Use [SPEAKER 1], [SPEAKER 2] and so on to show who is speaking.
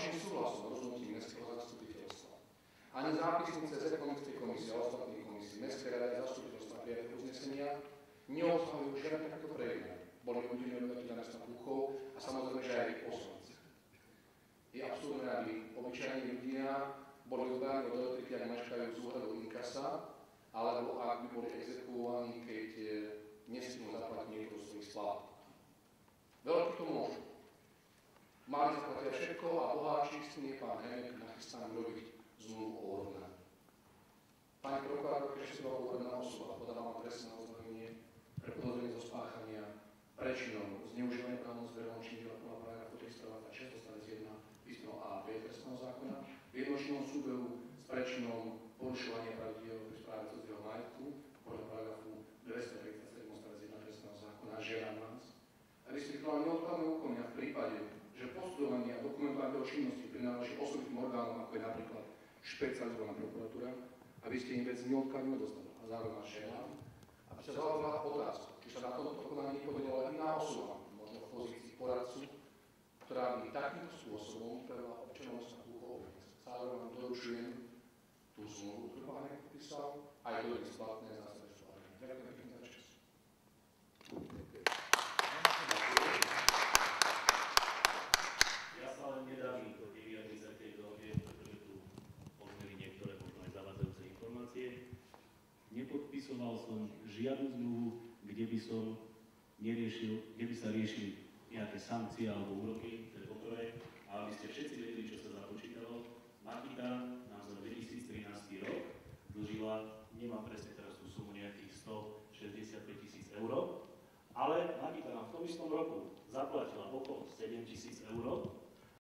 [SPEAKER 1] vašim súhlasom rozhodnutí mestského zastupiteľstva. Ani zápisnice z ekonomickej komisie a ostatných komisí mestskej rady zastupiteľstva prijaté uznesenia neobsahujú žiadne takto prejavy. Boli udelené obyvateľia mesta Púchov a samozrejme, že aj poslanci. Je absurdné, aby obyčajní ľudia boli obraní od elektriky, ak mačkajú z úhradu inkasa, alebo ak by boli exekuovaní, keď nestihnú zaplatiť niekto z svojich splátok. Veľký to môžu. Mali zaplatia všetko a boháči s tým je pán Hemek nachystaný robiť zmluvu o urovnaní. Pani prokurátorka Šestová uvedená osoba podáva trestné oznámenie pre podozrenie zo spáchania prečinom zneužívania právneho zverejného činiteľa podľa paragrafu 326 odstavec 1 písmeno A B trestného zákona v jednočinnom súbehu s prečinom porušovania pravidiel pri správe cudzieho majetku podľa paragrafu 237 odstavec 1 trestného zákona. Žiadam vás, aby ste vykonali neodkladné úkony v prípade, že posudzovanie a dokumentovanie činnosti prináleží osobitým orgánom, ako je napríklad špecializovaná prokuratúra, aby ste im vec neodkladne dostali. A zároveň vás žiadam, aby sa zaujala otázku, či sa na tomto konaní podielala iná osoba, možno v pozícii poradcu, ktorá by takýmto spôsobom prvá občanom sa Púchov. Zároveň vám doručujem tú zmluvu, ktorú pán Hemek podpísal, aj to je splatné následstvo. Ďakujem pekne za čas.
[SPEAKER 2] Ja sa len nedám vyjadriť sa k tej dohode, pretože tu odzneli niektoré možno aj zavádzajúce informácie. Nepodpisoval som žiadnu zmluvu, kde by som neriešil, kde by sa riešili nejaké sankcie alebo úroky, ktoré, a aby ste všetci vedeli, čo sa započítalo. Makita nám za 2013 rok dlžila, nemám presne teraz tú sumu, nejakých 165 000 eur, ale Makita nám v tom istom roku zaplatila okolo 7 000 eur